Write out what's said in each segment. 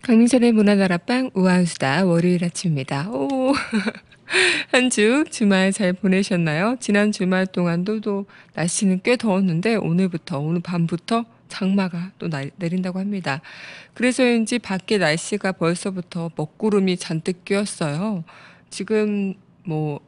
강민선의 문화다락방 우아한수다 월요일 아침입니다. 오, 한 주 주말 잘 보내셨나요? 지난 주말 동안도 또 날씨는 꽤 더웠는데 오늘 밤부터 장마가 또 내린다고 합니다. 그래서인지 밖에 날씨가 벌써부터 먹구름이 잔뜩 끼었어요. 지금 뭐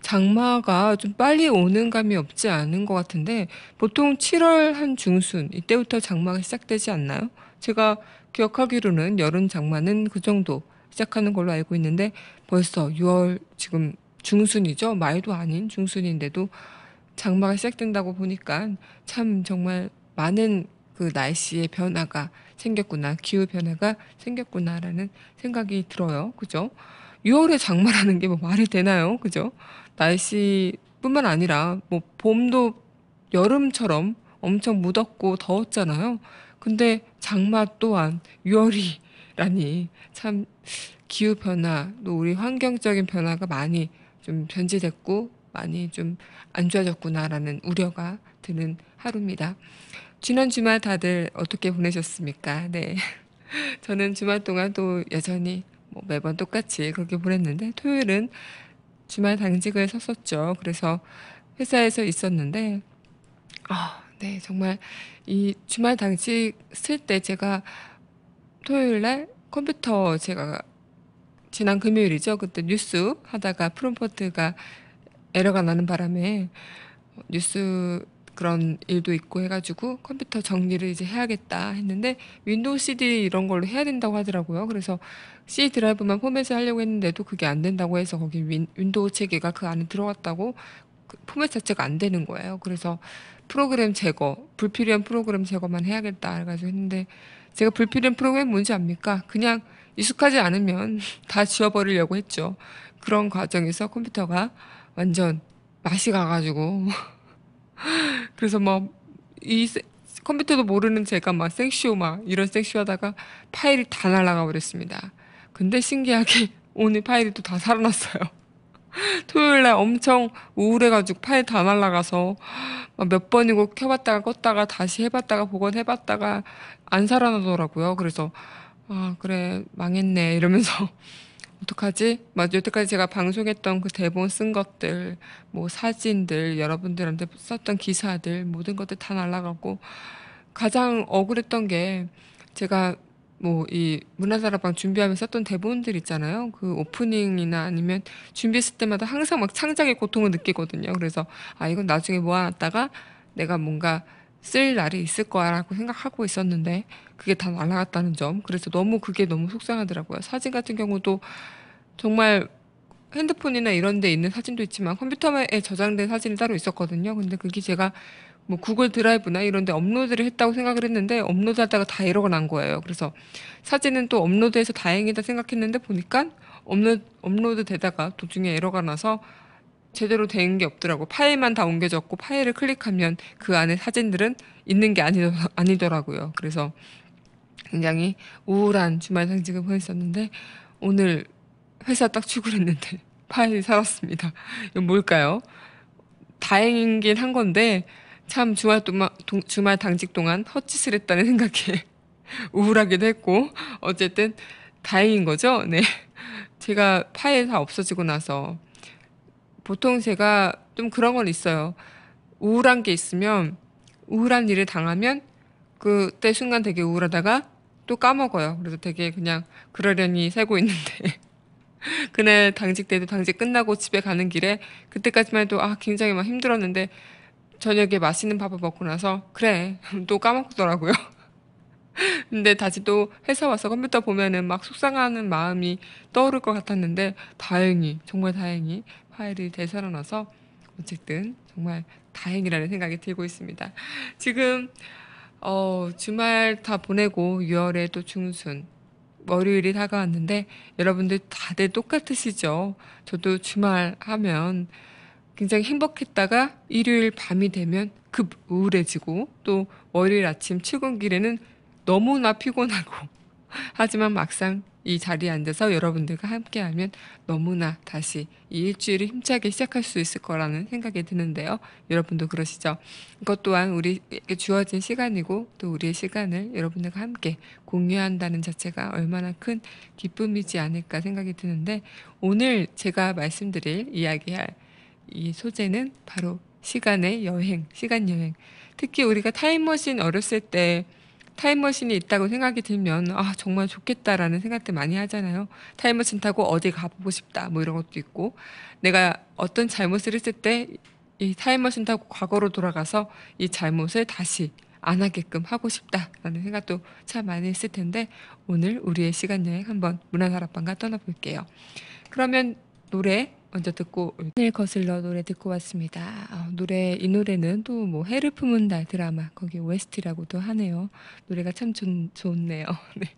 장마가 좀 빨리 오는 감이 없지 않은 것 같은데 보통 7월 한 중순 이때부터 장마가 시작되지 않나요? 제가 기억하기로는 여름 장마는 그 정도 시작하는 걸로 알고 있는데 벌써 6월 지금 중순이죠. 말도 아닌 중순인데도 장마가 시작된다고 보니까 참 정말 많은 그 날씨의 변화가 생겼구나, 기후 변화가 생겼구나라는 생각이 들어요. 그죠? 6월에 장마라는 게 뭐 말이 되나요? 그죠? 날씨뿐만 아니라 뭐 봄도 여름처럼 엄청 무덥고 더웠잖아요. 근데 장마 또한 6월이라니 참 기후 변화, 또 우리 환경적인 변화가 많이 좀 변질됐고 많이 좀 안 좋아졌구나라는 우려가 드는 하루입니다. 지난 주말 다들 어떻게 보내셨습니까? 네. 저는 주말 동안 또 여전히 뭐 매번 똑같이 그렇게 보냈는데 토요일은 주말 당직을 섰었죠. 그래서 회사에서 있었는데 네, 정말 이 주말 당직 쓸 때 제가 토요일 날 컴퓨터 제가 지난 금요일이죠. 그때 뉴스 하다가 프롬프트가 에러가 나는 바람에 뉴스 그런 일도 있고 해가지고 컴퓨터 정리를 이제 해야겠다 했는데 윈도우 CD 이런 걸로 해야 된다고 하더라고요. 그래서 C 드라이브만 포맷을 하려고 했는데도 그게 안 된다고 해서 거기 윈도우 체계가 그 안에 들어갔다고 그 포맷 자체가 안 되는 거예요. 그래서 프로그램 제거, 불필요한 프로그램 제거만 해야겠다 해가지고 했는데 제가 불필요한 프로그램 뭔지 압니까? 그냥 익숙하지 않으면 다 지워버리려고 했죠. 그런 과정에서 컴퓨터가 완전 맛이 가가지고 그래서 막 이 컴퓨터도 모르는 제가 막 생쇼 막 이런 생쇼 하다가 파일이 다 날아가 버렸습니다. 근데 신기하게 오늘 파일이 또 다 살아났어요. 토요일 날 엄청 우울해가지고 파일 다 날아가서 막 몇 번이고 켜봤다가 껐다가 다시 해봤다가 복원해봤다가 안 살아나더라고요. 그래서 아 그래 망했네 이러면서 어떡하지? 맞아. 여태까지 제가 방송했던 그 대본 쓴 것들, 뭐 사진들, 여러분들한테 썼던 기사들, 모든 것들 다 날라가고, 가장 억울했던 게 제가 뭐 이 문화다락방 준비하면서 썼던 대본들 있잖아요. 그 오프닝이나 아니면 준비했을 때마다 항상 막 창작의 고통을 느끼거든요. 그래서 아, 이건 나중에 모아놨다가 내가 뭔가 쓸 날이 있을 거야라고 생각하고 있었는데 그게 다 날아갔다는 점. 그래서 너무 그게 너무 속상하더라고요. 사진 같은 경우도 정말 핸드폰이나 이런 데 있는 사진도 있지만 컴퓨터에 저장된 사진이 따로 있었거든요. 근데 그게 제가 뭐 구글 드라이브나 이런 데 업로드를 했다고 생각을 했는데 업로드하다가 다 에러가 난 거예요. 그래서 사진은 또 업로드해서 다행이다 생각했는데 보니까 업로드 되다가 도중에 에러가 나서 제대로 된 게 없더라고. 파일만 다 옮겨졌고 파일을 클릭하면 그 안에 사진들은 있는 게 아니더라고요. 그래서 굉장히 우울한 주말 상징을 보냈었는데 오늘 회사 딱 출근했는데 파일이 살았습니다. 이건 뭘까요? 다행이긴 한 건데 참 주말 당직 동안 헛짓을 했다는 생각에 우울하기도 했고 어쨌든 다행인 거죠. 네. 제가 파일 다 없어지고 나서 보통 제가 좀 그런 건 있어요. 우울한 게 있으면 우울한 일을 당하면 그때 순간 되게 우울하다가 또 까먹어요. 그래서 되게 그냥 그러려니 살고 있는데 그날 당직 때도 당직 끝나고 집에 가는 길에 그때까지만 해도 아 굉장히 막 힘들었는데 저녁에 맛있는 밥을 먹고 나서 그래 또 까먹더라고요. 근데 다시 또 회사 와서 컴퓨터 보면은 막 속상하는 마음이 떠오를 것 같았는데 다행히 정말 다행히 파일이 되살아나서 어쨌든 정말 다행이라는 생각이 들고 있습니다. 지금 주말 다 보내고 6월에 또 중순 월요일이 다가왔는데 여러분들 다들 똑같으시죠? 저도 주말 하면 굉장히 행복했다가 일요일 밤이 되면 급 우울해지고 또 월요일 아침 출근길에는 너무나 피곤하고 하지만 막상 이 자리에 앉아서 여러분들과 함께하면 너무나 다시 이 일주일을 힘차게 시작할 수 있을 거라는 생각이 드는데요. 여러분도 그러시죠? 이것 또한 우리에게 주어진 시간이고 또 우리의 시간을 여러분들과 함께 공유한다는 자체가 얼마나 큰 기쁨이지 않을까 생각이 드는데, 오늘 제가 말씀드릴 이야기할 이 소재는 바로 시간의 여행, 시간 여행. 특히 우리가 타임머신 어렸을 때 타임머신이 있다고 생각이 들면 아 정말 좋겠다라는 생각들 많이 하잖아요. 타임머신 타고 어디 가보고 싶다 뭐 이런 것도 있고, 내가 어떤 잘못을 했을 때 이 타임머신 타고 과거로 돌아가서 이 잘못을 다시 안 하게끔 하고 싶다라는 생각도 참 많이 했을 텐데, 오늘 우리의 시간 여행 한번 문화다락방과 떠나볼게요. 그러면 노래 먼저 듣고, 을 거슬러 노래 듣고 왔습니다. 이 노래는 또 뭐 해를 품은 달 드라마 거기 OST라고도 하네요. 노래가 참 좋네요. 네.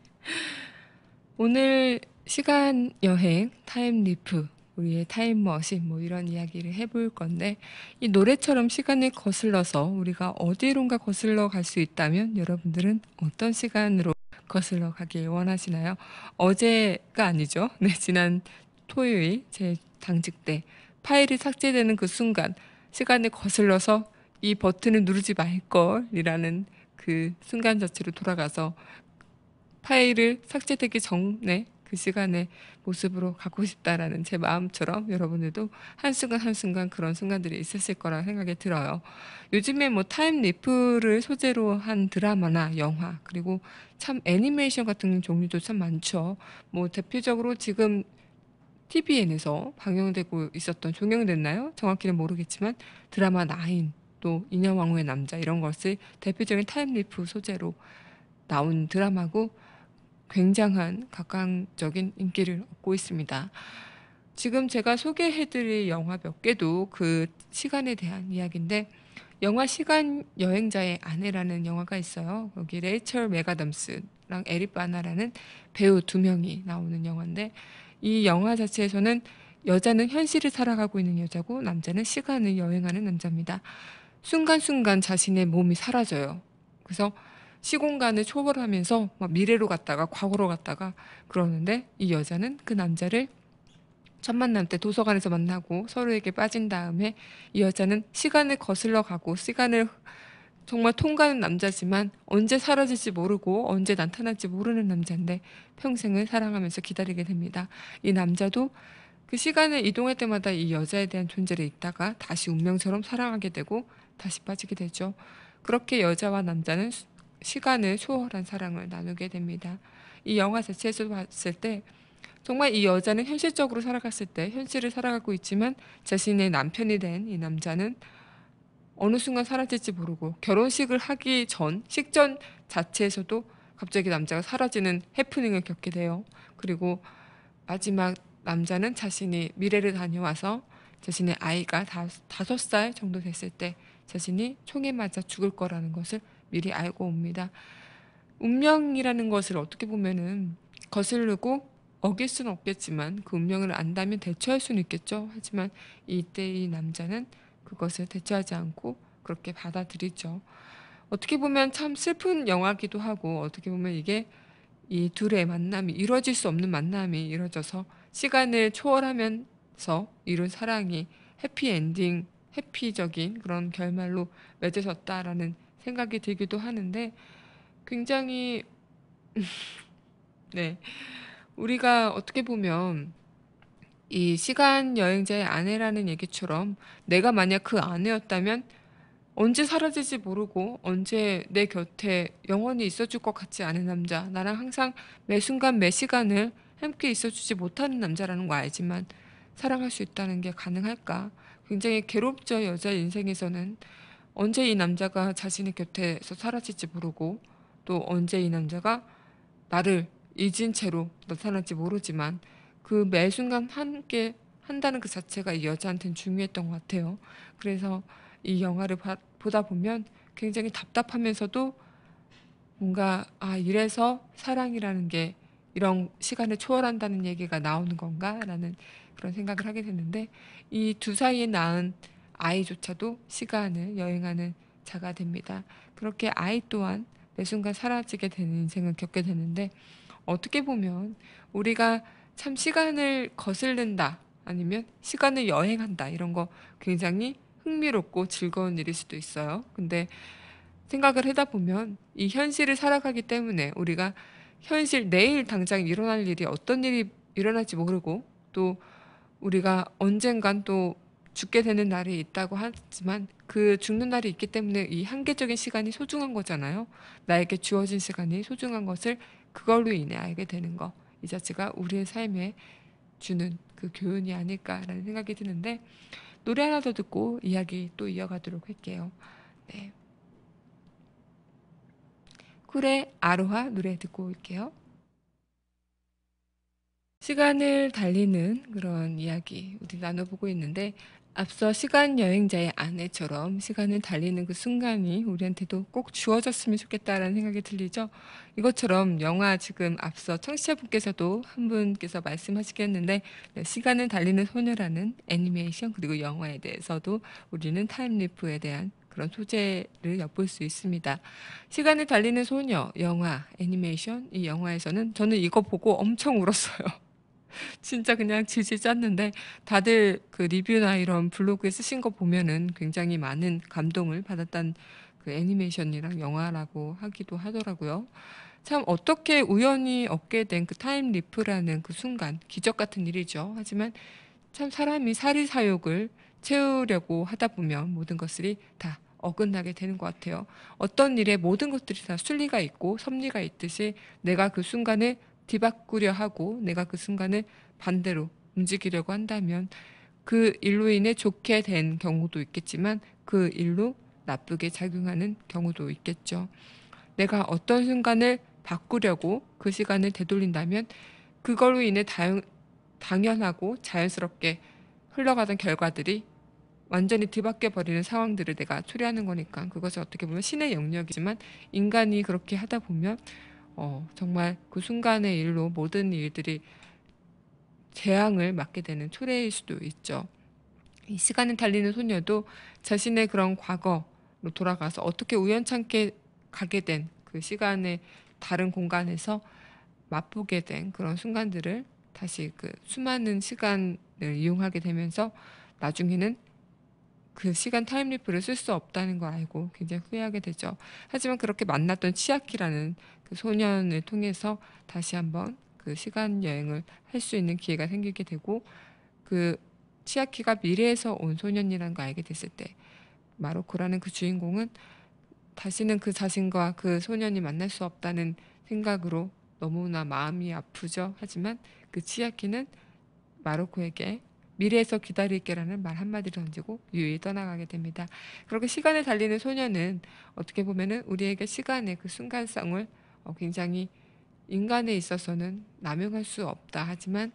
오늘 시간 여행, 타임리프, 우리의 타임머신 뭐 이런 이야기를 해볼 건데, 이 노래처럼 시간을 거슬러서 우리가 어디론가 거슬러 갈 수 있다면 여러분들은 어떤 시간으로 거슬러 가길 원하시나요? 어제가 아니죠. 네, 지난 토요일 제 당직 때 파일이 삭제되는 그 순간 시간을 거슬러서 이 버튼을 누르지 말걸이라는 그 순간 자체로 돌아가서 파일을 삭제되기 전에 그 시간의 모습으로 가고 싶다라는 제 마음처럼 여러분들도 한순간 한순간 그런 순간들이 있었을 거라 생각이 들어요. 요즘에 뭐 타임리프를 소재로 한 드라마나 영화, 그리고 참 애니메이션 같은 종류도 참 많죠. 뭐 대표적으로 지금 TVN에서 방영되고 있었던, 종영됐나요? 정확히는 모르겠지만 드라마 나인, 또 인여왕후의 남자, 이런 것을 대표적인 타임리프 소재로 나온 드라마고 굉장한 각광적인 인기를 얻고 있습니다. 지금 제가 소개해드릴 영화 몇 개도 그 시간에 대한 이야기인데, 영화 시간 여행자의 아내라는 영화가 있어요. 여기 레이첼 맥아담스랑 에릭 바나라는 배우 두 명이 나오는 영화인데, 이 영화 자체에서는 여자는 현실을 살아가고 있는 여자고 남자는 시간을 여행하는 남자입니다. 순간순간 자신의 몸이 사라져요. 그래서 시공간을 초월하면서 막 미래로 갔다가 과거로 갔다가 그러는데, 이 여자는 그 남자를 첫 만남 때 도서관에서 만나고 서로에게 빠진 다음에, 이 여자는 시간을 거슬러 가고 시간을 정말 통과하는 남자지만 언제 사라질지 모르고 언제 나타날지 모르는 남자인데 평생을 사랑하면서 기다리게 됩니다. 이 남자도 그 시간을 이동할 때마다 이 여자에 대한 존재를 잊다가 다시 운명처럼 사랑하게 되고 다시 빠지게 되죠. 그렇게 여자와 남자는 시간을 초월한 사랑을 나누게 됩니다. 이 영화 자체에서 봤을 때 정말 이 여자는 현실적으로 살아갔을 때 현실을 살아가고 있지만, 자신의 남편이 된 이 남자는 어느 순간 사라질지 모르고 결혼식을 하기 전 식전 자체에서도 갑자기 남자가 사라지는 해프닝을 겪게 돼요. 그리고 마지막 남자는 자신이 미래를 다녀와서 자신의 아이가 5살 정도 됐을 때 자신이 총에 맞아 죽을 거라는 것을 미리 알고 옵니다. 운명이라는 것을 어떻게 보면은 거스르고 어길 수는 없겠지만 그 운명을 안다면 대처할 수는 있겠죠. 하지만 이때 이 남자는 그것을 대처하지 않고 그렇게 받아들이죠. 어떻게 보면 참 슬픈 영화기도 하고, 어떻게 보면 이게 이 둘의 만남이, 이루어질 수 없는 만남이 이루어져서 시간을 초월하면서 이룬 사랑이 해피엔딩, 해피적인 그런 결말로 맺어졌다라는 생각이 들기도 하는데, 굉장히 네, 우리가 어떻게 보면 이 시간 여행자의 아내라는 얘기처럼 내가 만약 그 아내였다면 언제 사라질지 모르고 언제 내 곁에 영원히 있어줄 것 같지 않은 남자, 나랑 항상 매 순간 매 시간을 함께 있어주지 못하는 남자라는 거 알지만 사랑할 수 있다는 게 가능할까? 굉장히 괴롭죠. 여자 인생에서는 언제 이 남자가 자신의 곁에서 사라질지 모르고, 또 언제 이 남자가 나를 잊은 채로 나타날지 모르지만 그 매 순간 함께 한다는 그 자체가 이 여자한테는 중요했던 것 같아요. 그래서 이 영화를 보다 보면 굉장히 답답하면서도 뭔가 아 이래서 사랑이라는 게 이런 시간을 초월한다는 얘기가 나오는 건가라는 그런 생각을 하게 됐는데, 이 두 사이에 낳은 아이조차도 시간을 여행하는 자가 됩니다. 그렇게 아이 또한 매 순간 사라지게 되는 인생을 겪게 되는데, 어떻게 보면 우리가 참 시간을 거슬른다, 아니면 시간을 여행한다, 이런 거 굉장히 흥미롭고 즐거운 일일 수도 있어요. 근데 생각을 하다 보면 이 현실을 살아가기 때문에 우리가 현실, 내일 당장 일어날 일이 어떤 일이 일어날지 모르고, 또 우리가 언젠간 또 죽게 되는 날이 있다고 하지만 그 죽는 날이 있기 때문에 이 한계적인 시간이 소중한 거잖아요. 나에게 주어진 시간이 소중한 것을 그걸로 인해 알게 되는 거. 이 자체가 우리의 삶에 주는 그 교훈이 아닐까라는 생각이 드는데, 노래 하나 더 듣고 이야기 또 이어가도록 할게요. 네. 쿨의 아로하 노래 듣고 올게요. 시간을 달리는 그런 이야기 우리 나눠보고 있는데, 앞서 시간 여행자의 아내처럼 시간을 달리는 그 순간이 우리한테도 꼭 주어졌으면 좋겠다라는 생각이 들리죠. 이것처럼 영화, 지금 앞서 청취자분께서도 한 분께서 말씀하시겠는데, 네, 시간을 달리는 소녀라는 애니메이션 그리고 영화에 대해서도 우리는 타임리프에 대한 그런 소재를 엿볼 수 있습니다. 시간을 달리는 소녀, 영화, 애니메이션, 이 영화에서는 저는 이거 보고 엄청 울었어요. 진짜 그냥 질질 짰는데, 다들 그 리뷰나 이런 블로그에 쓰신 거 보면은 굉장히 많은 감동을 받았던 그 애니메이션이랑 영화라고 하기도 하더라고요. 참 어떻게 우연히 얻게 된 그 타임리프라는 그 순간, 기적 같은 일이죠. 하지만 참 사람이 사리사욕을 채우려고 하다 보면 모든 것들이 다 어긋나게 되는 것 같아요. 어떤 일에 모든 것들이 다 순리가 있고 섭리가 있듯이, 내가 그 순간을 뒤바꾸려 하고 내가 그 순간을 반대로 움직이려고 한다면 그 일로 인해 좋게 된 경우도 있겠지만 그 일로 나쁘게 작용하는 경우도 있겠죠. 내가 어떤 순간을 바꾸려고 그 시간을 되돌린다면 그걸로 인해 당연하고 자연스럽게 흘러가던 결과들이 완전히 뒤바뀌어 버리는 상황들을 내가 초래하는 거니까, 그것은 어떻게 보면 신의 영역이지만 인간이 그렇게 하다 보면 정말 그 순간의 일로 모든 일들이 재앙을 맞게 되는 초래일 수도 있죠. 이 시간을 달리는 소녀도 자신의 그런 과거로 돌아가서 어떻게 우연찮게 가게 된 그 시간의 다른 공간에서 맛보게 된 그런 순간들을 다시 그 수많은 시간을 이용하게 되면서 나중에는 그 시간 타임리프를 쓸 수 없다는 걸 알고 굉장히 후회하게 되죠. 하지만 그렇게 만났던 치아키라는 그 소년을 통해서 다시 한번 그 시간 여행을 할 수 있는 기회가 생기게 되고, 그 치아키가 미래에서 온 소년이라는 걸 알게 됐을 때 마루코라는 그 주인공은 다시는 그 자신과 그 소년이 만날 수 없다는 생각으로 너무나 마음이 아프죠. 하지만 그 치아키는 마루코에게 미래에서 기다릴게라는 말 한마디를 던지고 유유히 떠나가게 됩니다. 그렇게 시간을 달리는 소녀는 어떻게 보면은 우리에게 시간의 그 순간성을 굉장히, 인간에 있어서는 남용할 수 없다, 하지만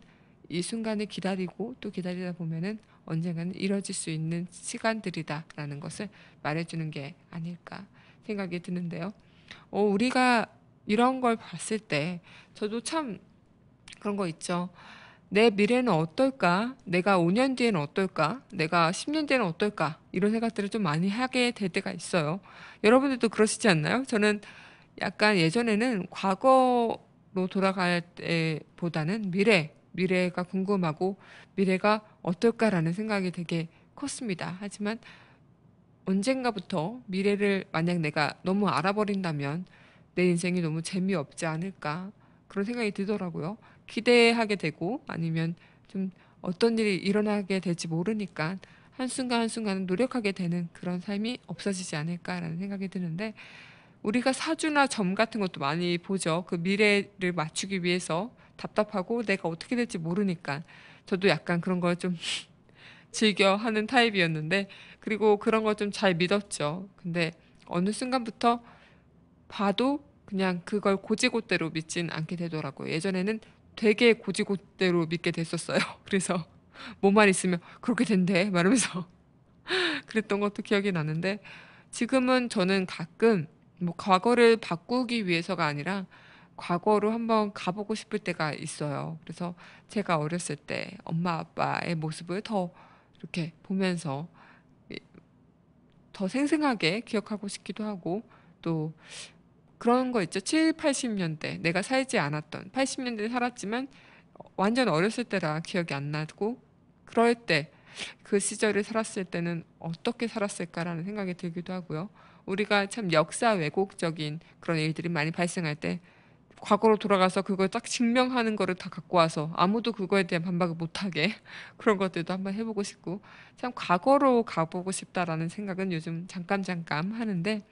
이 순간을 기다리고 또 기다리다 보면은 언젠가는 이뤄질 수 있는 시간들이다라는 것을 말해주는 게 아닐까 생각이 드는데요. 우리가 이런 걸 봤을 때 저도 참 그런 거 있죠. 내 미래는 어떨까? 내가 5년 뒤에는 어떨까? 내가 10년 뒤에는 어떨까? 이런 생각들을 좀 많이 하게 될 때가 있어요. 여러분들도 그러시지 않나요? 저는 약간 예전에는 과거로 돌아갈 때보다는 미래가 궁금하고 미래가 어떨까라는 생각이 되게 컸습니다. 하지만 언젠가부터 미래를 만약 내가 너무 알아버린다면 내 인생이 너무 재미없지 않을까, 그런 생각이 들더라고요. 기대하게 되고 아니면 좀 어떤 일이 일어나게 될지 모르니까 한순간 한순간은 노력하게 되는 그런 삶이 없어지지 않을까라는 생각이 드는데, 우리가 사주나 점 같은 것도 많이 보죠. 그 미래를 맞추기 위해서 답답하고 내가 어떻게 될지 모르니까 저도 약간 그런 걸좀 즐겨 하는 타입이었는데, 그리고 그런 거 좀 잘 믿었죠. 근데 어느 순간부터 봐도 그냥 그걸 고지고대로 믿진 않게 되더라고요. 예전에는 되게 고지고대로 믿게 됐었어요. 그래서 뭐만 있으면 그렇게 된대 말하면서 그랬던 것도 기억이 나는데, 지금은 저는 가끔 뭐 과거를 바꾸기 위해서가 아니라 과거로 한번 가보고 싶을 때가 있어요. 그래서 제가 어렸을 때 엄마 아빠의 모습을 더 이렇게 보면서 더 생생하게 기억하고 싶기도 하고, 또 그런 거 있죠. 7, 80년대 내가 살지 않았던 80년대에 살았지만 완전 어렸을 때라 기억이 안 나고 그럴 때 그 시절을 살았을 때는 어떻게 살았을까라는 생각이 들기도 하고요. 우리가 참 역사 왜곡적인 그런 일들이 많이 발생할 때 과거로 돌아가서 그걸 딱 증명하는 거를 다 갖고 와서 아무도 그거에 대한 반박을 못하게 그런 것들도 한번 해보고 싶고 참 과거로 가보고 싶다라는 생각은 요즘 잠깐 잠깐 하는데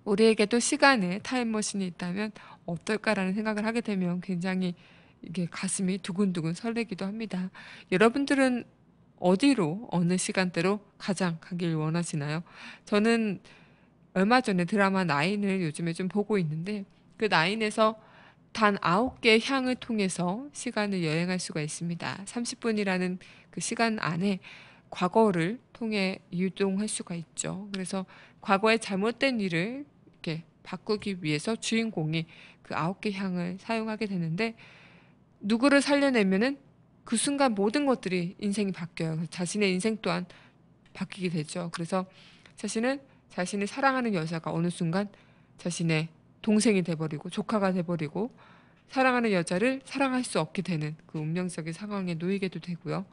우리에게도 시간에 타임머신이 있다면 어떨까라는 생각을 하게 되면 굉장히 이게 가슴이 두근두근 설레기도 합니다. 여러분들은 어디로 어느 시간대로 가장 가길 원하시나요? 저는 얼마 전에 드라마 나인을 요즘에 좀 보고 있는데 그 나인에서 단 9개의 향을 통해서 시간을 여행할 수가 있습니다. 30분이라는 그 시간 안에 과거를 통해 이동할 수가 있죠. 그래서 과거의 잘못된 일을 이렇게 바꾸기 위해서 주인공이 그 9개 향을 사용하게 되는데 누구를 살려내면은 그 순간 모든 것들이 인생이 바뀌어요. 자신의 인생 또한 바뀌게 되죠. 그래서 자신은 자신이 사랑하는 여자가 어느 순간 자신의 동생이 돼버리고 조카가 돼버리고 사랑하는 여자를 사랑할 수 없게 되는 그 운명적인 상황에 놓이게도 되고요.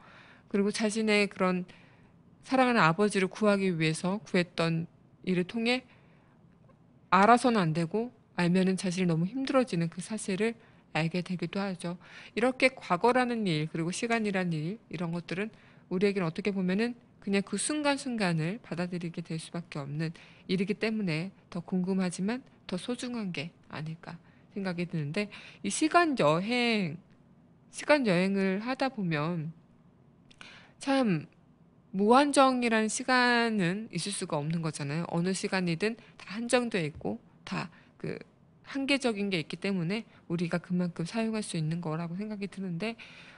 그리고 자신의 그런 사랑하는 아버지를 구하기 위해서 구했던 일을 통해 알아서는 안 되고 알면은 자신이 너무 힘들어지는 그 사실을 알게 되기도 하죠. 이렇게 과거라는 일, 그리고 시간이라는 일, 이런 것들은 우리에게는 어떻게 보면은 그냥 그 순간순간을 받아들이게 될 수밖에 없는 일이기 때문에 더 궁금하지만 더 소중한 게 아닐까 생각이 드는데 이 시간 여행을 하다 보면 참 무한정이라는 시간은 있을 수가 없는 거잖아요. 어느 시간이든 다 한정되어 있고 다 그 한계적인 게 있기 때문에 우리가 그만큼 사용할 수 있는 거라고 생각이 드는데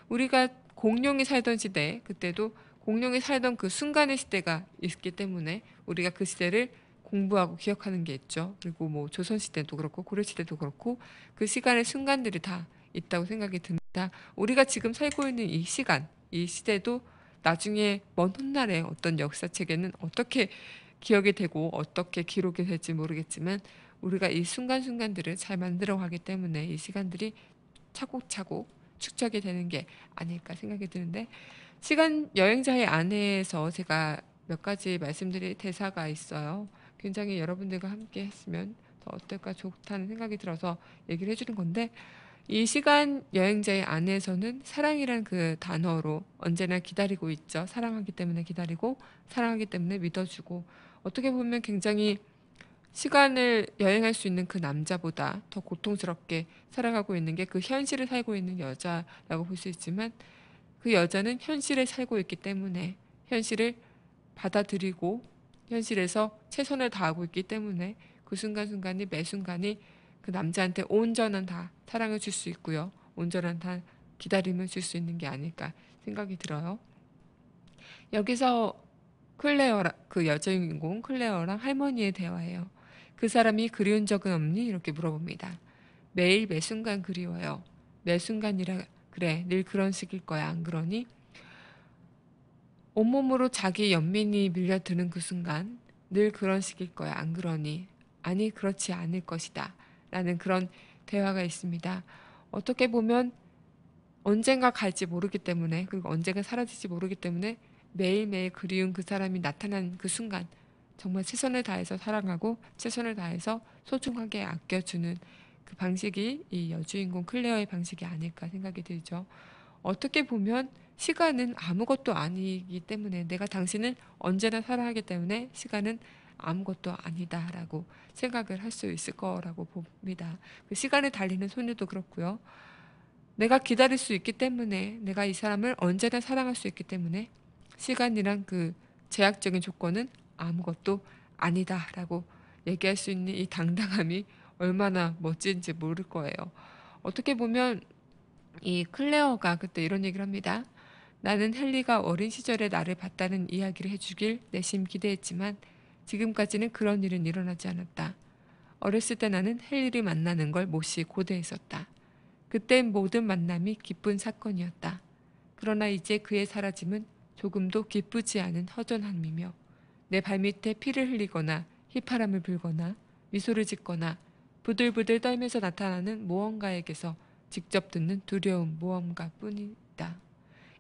우리가 공룡이 살던 시대 그때도 공룡이 살던 그 순간의 시대가 있기 때문에 우리가 그 시대를 공부하고 기억하는 게 있죠. 그리고 뭐 조선 시대도 그렇고 고려 시대도 그렇고 그 시간의 순간들이 다 있다고 생각이 듭니다. 우리가 지금 살고 있는 이 시간, 이 시대도 나중에 먼 훗날에 어떤 역사책에는 어떻게 기억이 되고 어떻게 기록이 될지 모르겠지만 우리가 이 순간순간들을 잘 만들어 가기 때문에 이 시간들이 차곡차곡 축적이 되는 게 아닐까 생각이 드는데 시간 여행자의 아내에서 제가 몇 가지 말씀드릴 대사가 있어요. 굉장히 여러분들과 함께 했으면 더 어떨까 좋다는 생각이 들어서 얘기를 해주는 건데 이 시간 여행자의 안에서는 사랑이란 그 단어로 언제나 기다리고 있죠. 사랑하기 때문에 기다리고, 사랑하기 때문에 믿어주고, 어떻게 보면 굉장히 시간을 여행할 수 있는 그 남자보다 더 고통스럽게 살아가고 있는 게 그 현실을 살고 있는 여자라고 볼 수 있지만 그 여자는 현실에 살고 있기 때문에 현실을 받아들이고 현실에서 최선을 다하고 있기 때문에 그 순간순간이 매 순간이 그 남자한테 온전한 다 사랑을 줄 수 있고요. 온전한 다 기다림을 줄 수 있는 게 아닐까 생각이 들어요. 여기서 클레어랑 그 여주인공 클레어랑 할머니의 대화예요. 그 사람이 그리운 적은 없니? 이렇게 물어봅니다. 매일 매 순간 그리워요. 매 순간이라 그래 늘 그런 식일 거야 안 그러니? 온몸으로 자기 연민이 밀려드는 그 순간 늘 그런 식일 거야 안 그러니? 아니 그렇지 않을 것이다 라는 그런 대화가 있습니다. 어떻게 보면 언젠가 갈지 모르기 때문에 그리고 언젠가 사라질지 모르기 때문에 매일매일 그리운 그 사람이 나타난 그 순간 정말 최선을 다해서 사랑하고 최선을 다해서 소중하게 아껴주는 그 방식이 이 여주인공 클레어의 방식이 아닐까 생각이 들죠. 어떻게 보면 시간은 아무것도 아니기 때문에 내가 당신을 언제나 사랑하기 때문에 시간은 아무것도 아니다라고 생각을 할 수 있을 거라고 봅니다. 그 시간에 달리는 소녀도 그렇고요. 내가 기다릴 수 있기 때문에 내가 이 사람을 언제나 사랑할 수 있기 때문에 시간이란 그 제약적인 조건은 아무것도 아니다라고 얘기할 수 있는 이 당당함이 얼마나 멋진지 모를 거예요. 어떻게 보면 이 클레어가 그때 이런 얘기를 합니다. 나는 헨리가 어린 시절에 나를 봤다는 이야기를 해주길 내심 기대했지만 지금까지는 그런 일은 일어나지 않았다. 어렸을 때 나는 헨리를 만나는 걸 몹시 고대했었다. 그땐 모든 만남이 기쁜 사건이었다. 그러나 이제 그의 사라짐은 조금도 기쁘지 않은 허전함이며 내 발밑에 피를 흘리거나 휘파람을 불거나 미소를 짓거나 부들부들 떨면서 나타나는 무언가에게서 직접 듣는 두려움, 무언가 뿐이다.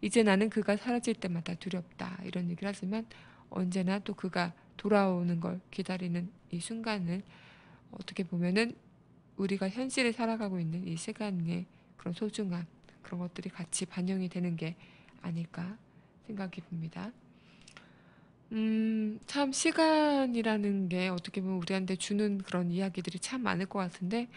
이제 나는 그가 사라질 때마다 두렵다. 이런 얘기를 하지만 언제나 또 그가 돌아오는 걸 기다리는 이 순간을 어떻게 보면은 우리가 현실에 살아가고 있는 이 시간의 그런 소중함, 그런 것들이 같이 반영이 되는 게 아닐까 생각이 듭니다. 참 시간이라는 게 어떻게 보면 우리한테 주는 그런 이야기들이 참 많을 것 같은데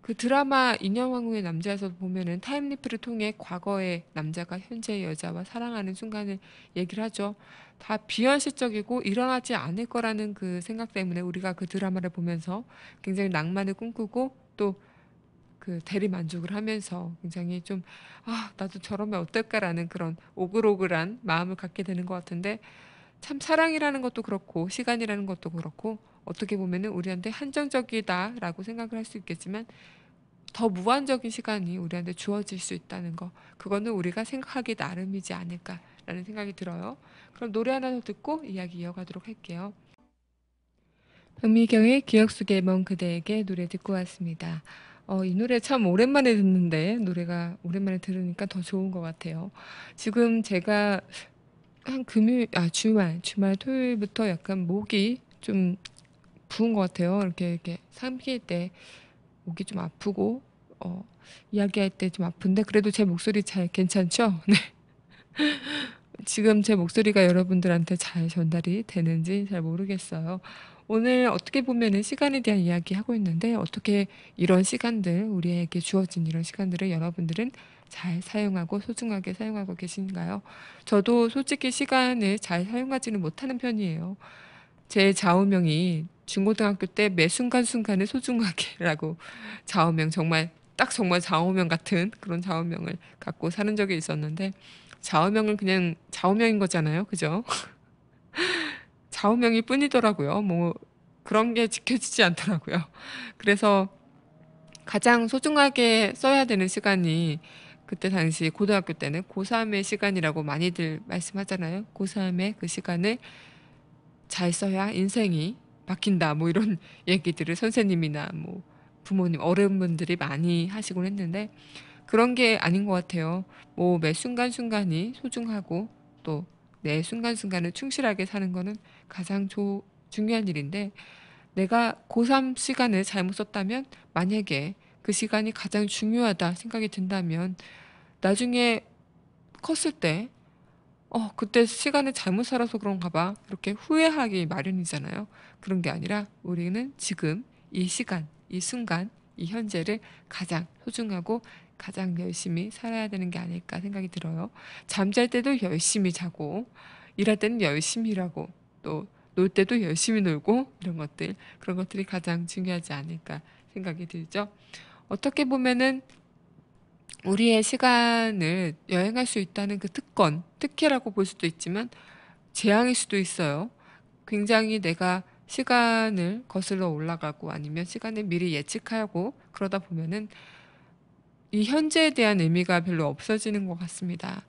그 드라마 인형왕후의 남자에서 보면은 타임리프를 통해 과거의 남자가 현재의 여자와 사랑하는 순간을 얘기를 하죠. 다 비현실적이고 일어나지 않을 거라는 그 생각 때문에 우리가 그 드라마를 보면서 굉장히 낭만을 꿈꾸고 또 그 대리 만족을 하면서 굉장히 좀, 아, 나도 저러면 어떨까라는 그런 오글오글한 마음을 갖게 되는 것 같은데 참 사랑이라는 것도 그렇고 시간이라는 것도 그렇고 어떻게 보면은 우리한테 한정적이다라고 생각을 할 수 있겠지만 더 무한적인 시간이 우리한테 주어질 수 있다는 거. 그거는 우리가 생각하기 나름이지 않을까라는 생각이 들어요. 그럼 노래 하나 더 듣고 이야기 이어가도록 할게요. 박미경의 기억 속에 먼 그대에게 노래 듣고 왔습니다. 이 노래 참 오랜만에 듣는데 노래가 오랜만에 들으니까 더 좋은 것 같아요. 지금 제가 한 주말 토요일부터 약간 목이 좀 부은 것 같아요. 이렇게 삼킬 때 목이 좀 아프고 어, 이야기할 때 좀 아픈데 그래도 제 목소리 잘 괜찮죠? 네. 지금 제 목소리가 여러분들한테 잘 전달이 되는지 잘 모르겠어요. 오늘 어떻게 보면은 시간에 대한 이야기 하고 있는데 어떻게 이런 시간들, 우리에게 주어진 이런 시간들을 여러분들은 잘 사용하고 소중하게 사용하고 계신가요? 저도 솔직히 시간을 잘 사용하지는 못하는 편이에요. 제 좌우명이 중고등학교 때 매 순간순간을 소중하게라고 좌우명 정말 딱 정말 좌우명 같은 그런 좌우명을 갖고 사는 적이 있었는데 좌우명은 그냥 좌우명인 거잖아요. 그죠? 좌우명이 뿐이더라고요. 뭐 그런 게 지켜지지 않더라고요. 그래서 가장 소중하게 써야 되는 시간이 그때 당시 고등학교 때는 고3의 시간이라고 많이들 말씀하잖아요. 고3의 그 시간을 잘 써야 인생이 바뀐다. 뭐 이런 얘기들을 선생님이나 뭐 부모님, 어른분들이 많이 하시곤 했는데 그런 게 아닌 것 같아요. 뭐 매 순간순간이 소중하고 또 내 순간순간을 충실하게 사는 거는 가장 중요한 일인데 내가 고3 시간을 잘못 썼다면 만약에 그 시간이 가장 중요하다 생각이 든다면 나중에 컸을 때 그때 시간을 잘못 살아서 그런가 봐. 이렇게 후회하기 마련이잖아요. 그런 게 아니라 우리는 지금 이 시간, 이 순간, 이 현재를 가장 소중하고 가장 열심히 살아야 되는 게 아닐까 생각이 들어요. 잠잘 때도 열심히 자고, 일할 때는 열심히 일하고, 또 놀 때도 열심히 놀고, 이런 것들, 그런 것들이 가장 중요하지 않을까 생각이 들죠. 어떻게 보면은 우리의 시간을 여행할 수 있다는 그 특혜라고 볼 수도 있지만 재앙일 수도 있어요. 굉장히 내가 시간을 거슬러 올라가고 아니면 시간을 미리 예측하고 그러다 보면은 이 현재에 대한 의미가 별로 없어지는 것 같습니다.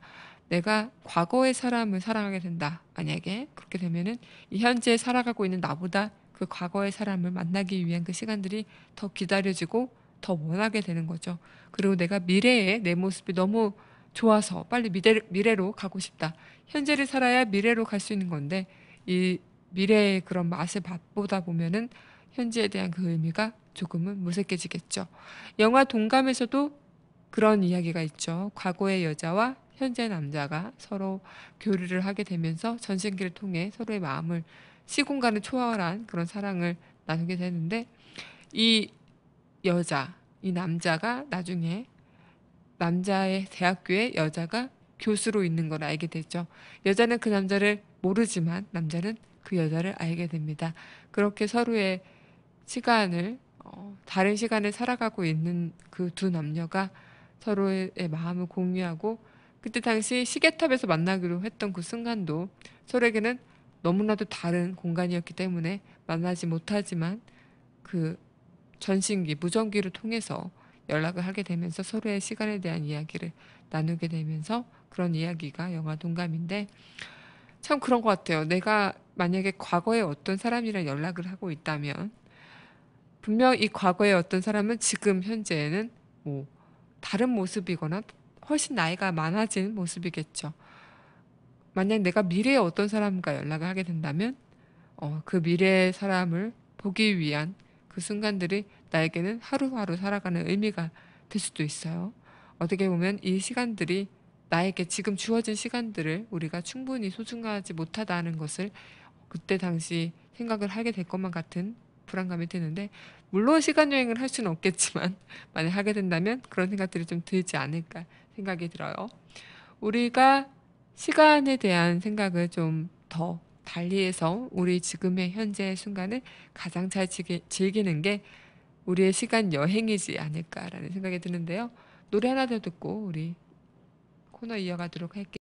내가 과거의 사람을 사랑하게 된다. 만약에 그렇게 되면은 이 현재에 살아가고 있는 나보다 그 과거의 사람을 만나기 위한 그 시간들이 더 기다려지고 더 원하게 되는 거죠. 그리고 내가 미래의 내 모습이 너무 좋아서 빨리 미래로 가고 싶다. 현재를 살아야 미래로 갈 수 있는 건데 이 미래의 그런 맛을 맛보다 보면은 현재에 대한 그 의미가 조금은 무색해지겠죠. 영화 동감에서도 그런 이야기가 있죠. 과거의 여자와 현재 남자가 서로 교류를 하게 되면서 전생기를 통해 서로의 마음을 시공간을 초월한 그런 사랑을 나누게 되는데 이 이 남자가 나중에 남자의 대학교에 여자가 교수로 있는 걸 알게 되죠. 여자는 그 남자를 모르지만 남자는 그 여자를 알게 됩니다. 그렇게 서로의 다른 시간을 살아가고 있는 그 두 남녀가 서로의 마음을 공유하고 그때 당시 시계탑에서 만나기로 했던 그 순간도 서로에게는 너무나도 다른 공간이었기 때문에 만나지 못하지만 그 전신기, 무전기를 통해서 연락을 하게 되면서 서로의 시간에 대한 이야기를 나누게 되면서 그런 이야기가 영화 동감인데 참 그런 것 같아요. 내가 만약에 과거에 어떤 사람이랑 연락을 하고 있다면 분명 이 과거의 어떤 사람은 지금 현재에는 뭐 다른 모습이거나 훨씬 나이가 많아진 모습이겠죠. 만약 내가 미래에 어떤 사람과 연락을 하게 된다면 그 미래의 사람을 보기 위한 그 순간들이 나에게는 하루하루 살아가는 의미가 될 수도 있어요. 어떻게 보면 이 시간들이 나에게 지금 주어진 시간들을 우리가 충분히 소중하지 못하다는 것을 그때 당시 생각을 하게 될 것만 같은 불안감이 드는데, 물론 시간 여행을 할 수는 없겠지만 만약 하게 된다면 그런 생각들이 좀 들지 않을까 생각이 들어요. 우리가 시간에 대한 생각을 좀 더 달리해서 우리 지금의 현재의 순간을 가장 잘 즐기는 게 우리의 시간 여행이지 않을까라는 생각이 드는데요. 노래 하나 더 듣고 우리 코너 이어가도록 할게요.